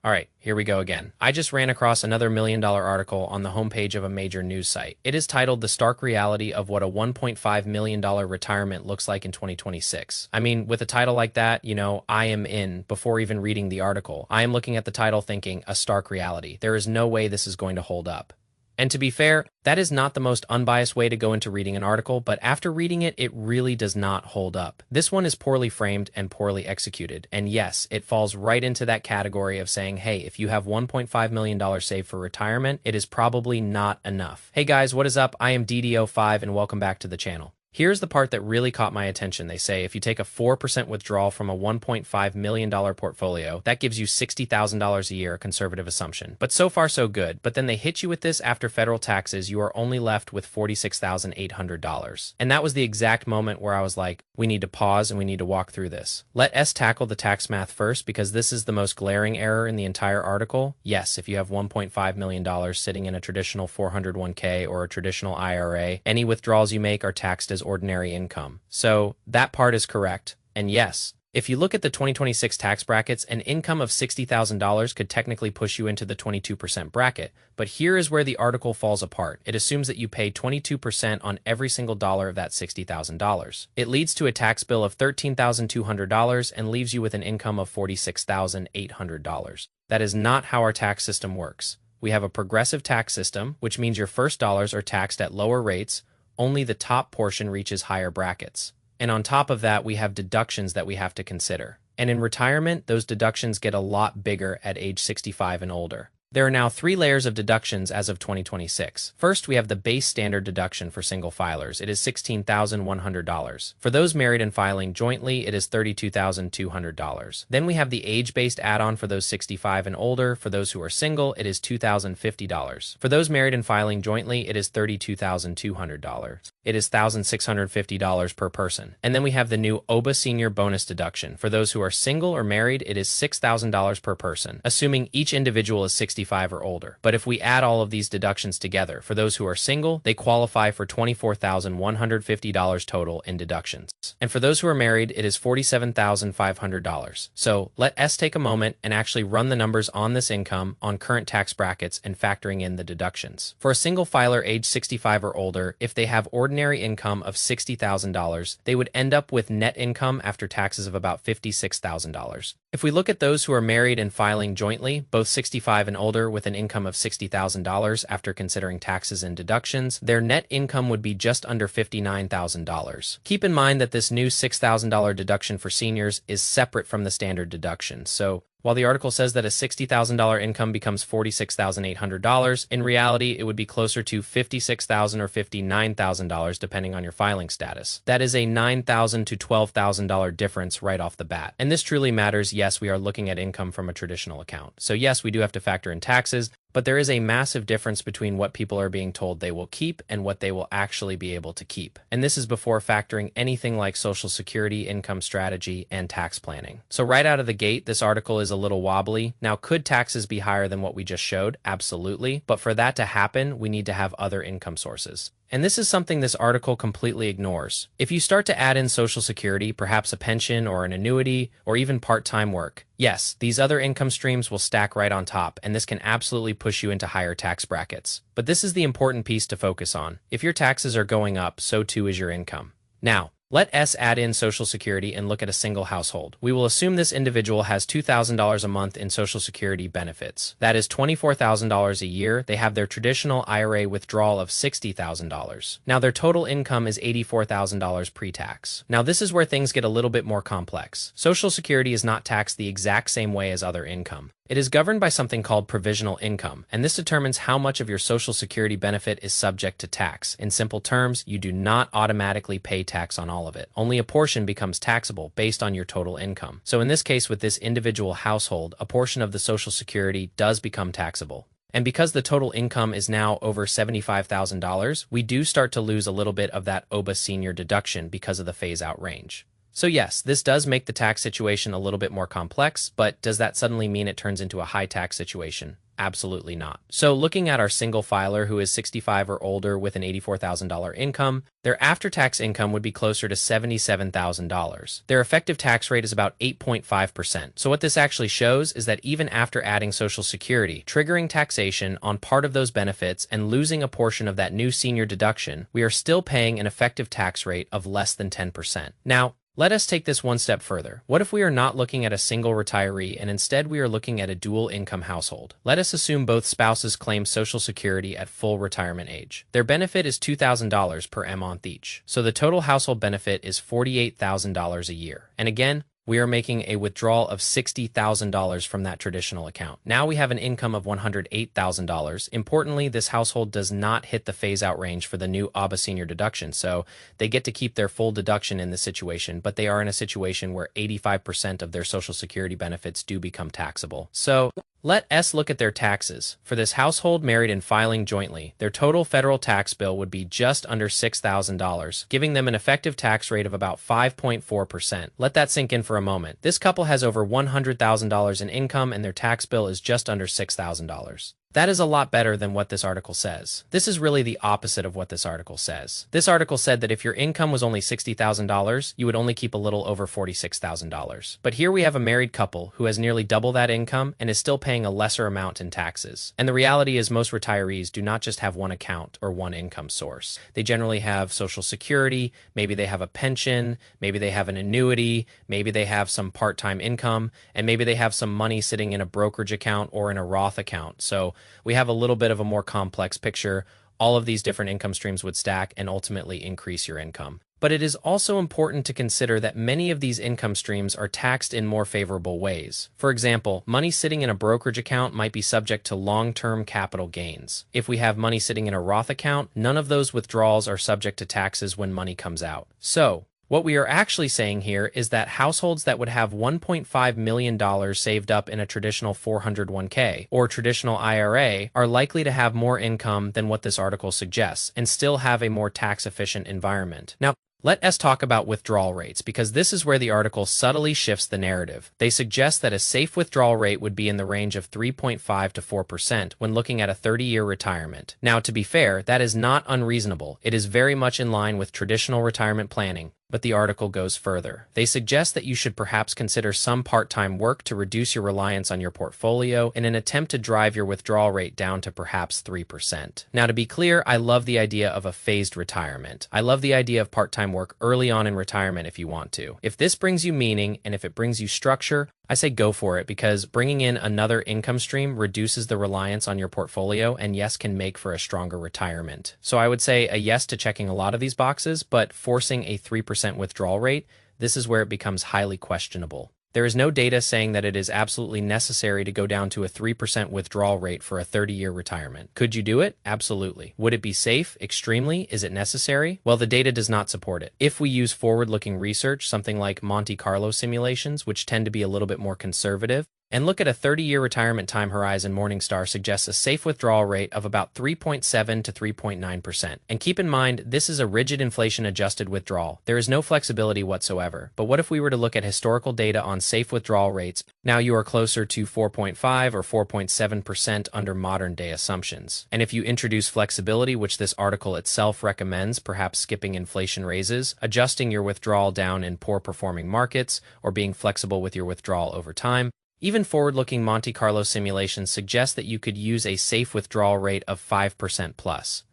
Alright, here we go again. I just ran across another $1 million article on the homepage of a major news site. It is titled The Stark Reality of What a $1.5 Million Retirement Looks Like in 2026. I mean, with a title like that, I am in before even reading the article. I am looking at the title thinking, a stark reality. There is no way this is going to hold up. And to be fair, that is not the most unbiased way to go into reading an article, but after reading it, it really does not hold up. This one is poorly framed and poorly executed. And yes, it falls right into that category of saying, hey, if you have $1.5 million saved for retirement, it is probably not enough. Hey guys, what is up? I am DDO5 and welcome back to the channel. Here's the part that really caught my attention. They say if you take a 4% withdrawal from a $1.5 million portfolio, that gives you $60,000 a year, a conservative assumption. But so far so good. But then they hit you with this after federal taxes, you are only left with $46,800. And that was the exact moment where I was like, we need to pause and we need to walk through this. Let us tackle the tax math first because this is the most glaring error in the entire article. Yes, if you have $1.5 million sitting in a traditional 401k or a traditional IRA, any withdrawals you make are taxed as ordinary income. So that part is correct. And yes, if you look at the 2026 tax brackets, an income of $60,000 could technically push you into the 22% bracket. But here is where the article falls apart. It assumes that you pay 22% on every single dollar of that $60,000. It leads to a tax bill of $13,200 and leaves you with an income of $46,800. That is not how our tax system works. We have a progressive tax system, which means your first dollars are taxed at lower rates. Only the top portion reaches higher brackets. And on top of that, we have deductions that we have to consider. And in retirement, those deductions get a lot bigger at age 65 and older. There are now 3 layers of deductions as of 2026. First, we have the base standard deduction for single filers. It is $16,100. For those married and filing jointly, it is $32,200. Then we have the age-based add-on for those 65 and older. For those who are single, it is $2,050. For those married and filing jointly, it is $32,200. It is $1,650 per person. And then we have the new OBA senior bonus deduction. For those who are single or married, it is $6,000 per person, assuming each individual is 65 or older. But if we add all of these deductions together, for those who are single, they qualify for $24,150 total in deductions. And for those who are married, it is $47,500. So let us take a moment and actually run the numbers on this income on current tax brackets and factoring in the deductions. For a single filer age 65 or older, if they have ordinary income of $60,000, they would end up with net income after taxes of about $56,000. If we look at those who are married and filing jointly, both 65 and older with an income of $60,000 after considering taxes and deductions, their net income would be just under $59,000. Keep in mind that this new $6,000 deduction for seniors is separate from the standard deduction. So while the article says that a $60,000 income becomes $46,800, in reality, it would be closer to $56,000 or $59,000 depending on your filing status. That is a $9,000 to $12,000 difference right off the bat. And this truly matters. Yes, we are looking at income from a traditional account. So yes, we do have to factor in taxes, but there is a massive difference between what people are being told they will keep and what they will actually be able to keep. And this is before factoring anything like Social Security, income strategy, and tax planning. So right out of the gate, this article is a little wobbly. Now, could taxes be higher than what we just showed? Absolutely. But for that to happen, we need to have other income sources. And this is something this article completely ignores. If you start to add in Social Security, perhaps a pension or an annuity, or even part-time work, yes, these other income streams will stack right on top, and this can absolutely push you into higher tax brackets. But this is the important piece to focus on. If your taxes are going up, so too is your income. Now, let us add in Social Security and look at a single household. We will assume this individual has $2,000 a month in Social Security benefits. That is $24,000 a year. They have their traditional IRA withdrawal of $60,000. Now, their total income is $84,000 pre-tax. Now, this is where things get a little bit more complex. Social Security is not taxed the exact same way as other income. It is governed by something called provisional income, and this determines how much of your Social Security benefit is subject to tax. In simple terms, you do not automatically pay tax on all of it. Only a portion becomes taxable based on your total income. So in this case, with this individual household, a portion of the Social Security does become taxable. And because the total income is now over $75,000, we do start to lose a little bit of that OBA senior deduction because of the phase-out range. So yes, this does make the tax situation a little bit more complex, but does that suddenly mean it turns into a high tax situation? Absolutely not. So looking at our single filer who is 65 or older with an $84,000 income, their after-tax income would be closer to $77,000. Their effective tax rate is about 8.5%. So what this actually shows is that even after adding Social Security, triggering taxation on part of those benefits and losing a portion of that new senior deduction, we are still paying an effective tax rate of less than 10%. Now, let us take this one step further. What if we are not looking at a single retiree and instead we are looking at a dual income household? Let us assume both spouses claim Social Security at full retirement age. Their benefit is $2,000 per month each. So the total household benefit is $48,000 a year. And again, we are making a withdrawal of $60,000 from that traditional account. Now we have an income of $108,000. Importantly, this household does not hit the phase-out range for the new ABA senior deduction, so they get to keep their full deduction in this situation, but they are in a situation where 85% of their Social Security benefits do become taxable. So let us look at their taxes. For this household married and filing jointly, their total federal tax bill would be just under $6,000, giving them an effective tax rate of about 5.4%. Let that sink in for a moment. This couple has over $100,000 in income and their tax bill is just under $6,000. That is a lot better than what this article says. This is really the opposite of what this article says. This article said that if your income was only $60,000, you would only keep a little over $46,000. But here we have a married couple who has nearly double that income and is still paying a lesser amount in taxes. And the reality is most retirees do not just have one account or one income source. They generally have Social Security, maybe they have a pension, maybe they have an annuity, maybe they have some part-time income, and maybe they have some money sitting in a brokerage account or in a Roth account. So we have a little bit of a more complex picture. All of these different income streams would stack and ultimately increase your income. But it is also important to consider that many of these income streams are taxed in more favorable ways. For example, money sitting in a brokerage account might be subject to long-term capital gains. If we have money sitting in a Roth account, none of those withdrawals are subject to taxes when money comes out. So, what we are actually saying here is that households that would have $1.5 million saved up in a traditional 401k or traditional IRA are likely to have more income than what this article suggests and still have a more tax-efficient environment. Now, let us talk about withdrawal rates because this is where the article subtly shifts the narrative. They suggest that a safe withdrawal rate would be in the range of 3.5 to 4% when looking at a 30-year retirement. Now, to be fair, that is not unreasonable. It is very much in line with traditional retirement planning. But the article goes further. They suggest that you should perhaps consider some part-time work to reduce your reliance on your portfolio in an attempt to drive your withdrawal rate down to perhaps 3%. Now, to be clear, I love the idea of a phased retirement. I love the idea of part-time work early on in retirement if you want to. If this brings you meaning and if it brings you structure, I say go for it because bringing in another income stream reduces the reliance on your portfolio and yes, can make for a stronger retirement. So I would say a yes to checking a lot of these boxes, but forcing a 3% withdrawal rate, this is where it becomes highly questionable. There is no data saying that it is absolutely necessary to go down to a 3% withdrawal rate for a 30-year retirement. Could you do it? Absolutely. Would it be safe? Extremely. Is it necessary? Well, the data does not support it. If we use forward-looking research, something like Monte Carlo simulations, which tend to be a little bit more conservative, and look at a 30-year retirement time horizon, Morningstar suggests a safe withdrawal rate of about 3.7 to 3.9%. And keep in mind, this is a rigid inflation-adjusted withdrawal. There is no flexibility whatsoever. But what if we were to look at historical data on safe withdrawal rates? Now you are closer to 4.5 or 4.7% under modern-day assumptions. And if you introduce flexibility, which this article itself recommends, perhaps skipping inflation raises, adjusting your withdrawal down in poor-performing markets, or being flexible with your withdrawal over time, even forward-looking Monte Carlo simulations suggest that you could use a safe withdrawal rate of 5% plus.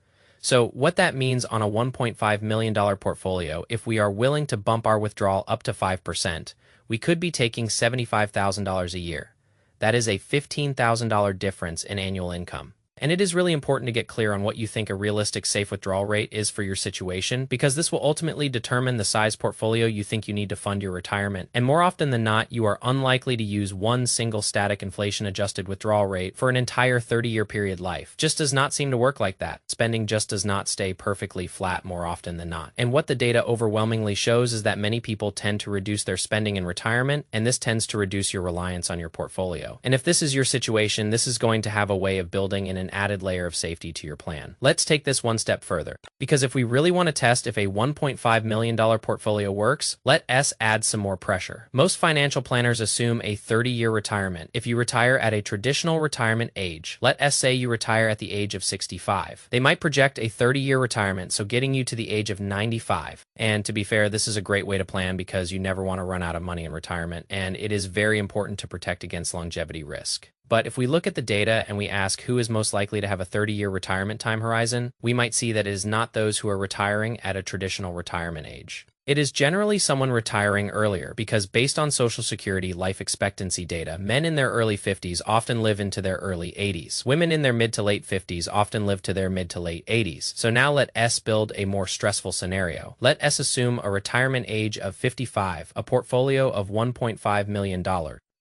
So what that means on a $1.5 million portfolio, if we are willing to bump our withdrawal up to 5%, we could be taking $75,000 a year. That is a $15,000 difference in annual income. And it is really important to get clear on what you think a realistic safe withdrawal rate is for your situation, because this will ultimately determine the size portfolio you think you need to fund your retirement. And more often than not, you are unlikely to use one single static inflation-adjusted withdrawal rate for an entire 30-year period life. Just does not seem to work like that. Spending just does not stay perfectly flat more often than not. And what the data overwhelmingly shows is that many people tend to reduce their spending in retirement, and this tends to reduce your reliance on your portfolio. And if this is your situation, this is going to have a way of building in an added layer of safety to your plan. Let's take this one step further, because if we really want to test if a $1.5 million portfolio works, let us add some more pressure. Most financial planners assume a 30-year retirement if you retire at a traditional retirement age. Let us say you retire at the age of 65. They might project a 30-year retirement, so getting you to the age of 95. And to be fair, this is a great way to plan because you never want to run out of money in retirement, and it is very important to protect against longevity risk. But if we look at the data and we ask who is most likely to have a 30-year retirement time horizon, we might see that it is not those who are retiring at a traditional retirement age. It is generally someone retiring earlier because based on Social Security life expectancy data, men in their early 50s often live into their early 80s. Women in their mid to late 50s often live to their mid to late 80s. So now let us build a more stressful scenario. Let us assume a retirement age of 55, a portfolio of $1.5 million.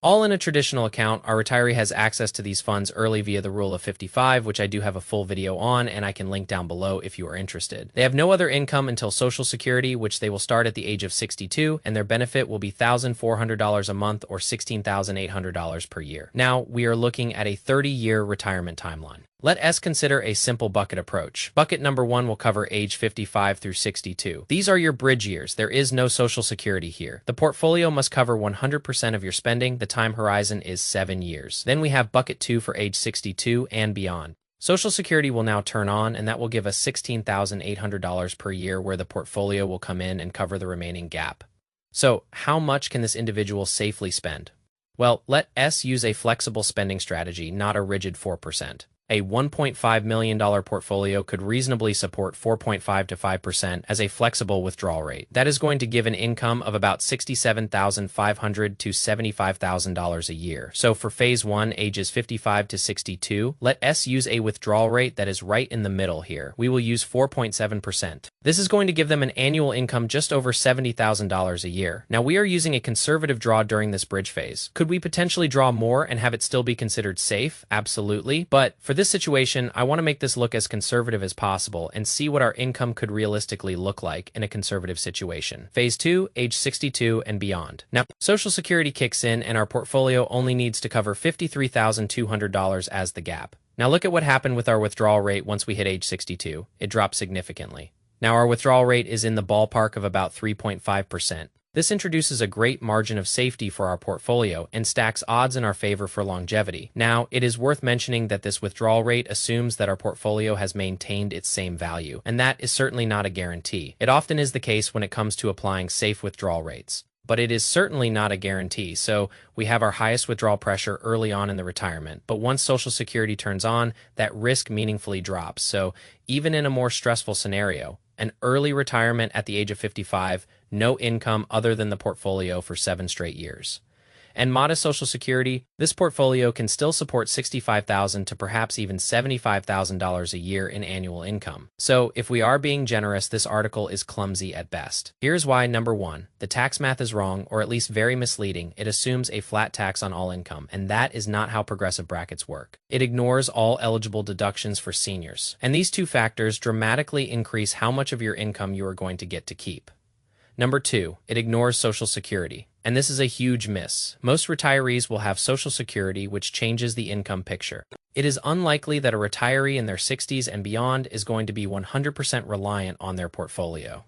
All in a traditional account, our retiree has access to these funds early via the rule of 55, which I do have a full video on, and I can link down below if you are interested. They have no other income until Social Security, which they will start at the age of 62, and their benefit will be $1,400 a month or $16,800 per year. Now, we are looking at a 30-year retirement timeline. Let us consider a simple bucket approach. Bucket number 1 will cover age 55 through 62. These are your bridge years. There is no Social Security here. The portfolio must cover 100% of your spending. The time horizon is 7 years. Then we have bucket 2 for age 62 and beyond. Social Security will now turn on, and that will give us $16,800 per year where the portfolio will come in and cover the remaining gap. So how much can this individual safely spend? Well, let us use a flexible spending strategy, not a rigid 4%. A $1.5 million portfolio could reasonably support 4.5 to 5% as a flexible withdrawal rate. That is going to give an income of about $67,500 to $75,000 a year. So for phase 1, ages 55 to 62, let us use a withdrawal rate that is right in the middle here. We will use 4.7%. This is going to give them an annual income just over $70,000 a year. Now we are using a conservative draw during this bridge phase. Could we potentially draw more and have it still be considered safe? Absolutely. But for this situation, I want to make this look as conservative as possible and see what our income could realistically look like in a conservative situation. Phase 2, age 62 and beyond. Now, Social Security kicks in and our portfolio only needs to cover $53,200 as the gap. Now look at what happened with our withdrawal rate once we hit age 62. It dropped significantly. Now our withdrawal rate is in the ballpark of about 3.5%. This introduces a great margin of safety for our portfolio and stacks odds in our favor for longevity. Now, it is worth mentioning that this withdrawal rate assumes that our portfolio has maintained its same value, and that is certainly not a guarantee. It often is the case when it comes to applying safe withdrawal rates. But it is certainly not a guarantee, so we have our highest withdrawal pressure early on in the retirement. But once Social Security turns on, that risk meaningfully drops. So even in a more stressful scenario, an early retirement at the age of 55, no income other than the portfolio for 7 straight years. And modest Social Security, this portfolio can still support $65,000 to perhaps even $75,000 a year in annual income. So if we are being generous, this article is clumsy at best. Here's why. Number 1, the tax math is wrong, or at least very misleading. It assumes a flat tax on all income, and that is not how progressive brackets work. It ignores all eligible deductions for seniors. And these 2 factors dramatically increase how much of your income you are going to get to keep. Number 2, it ignores Social Security. And this is a huge miss. Most retirees will have Social Security, which changes the income picture. It is unlikely that a retiree in their 60s and beyond is going to be 100% reliant on their portfolio.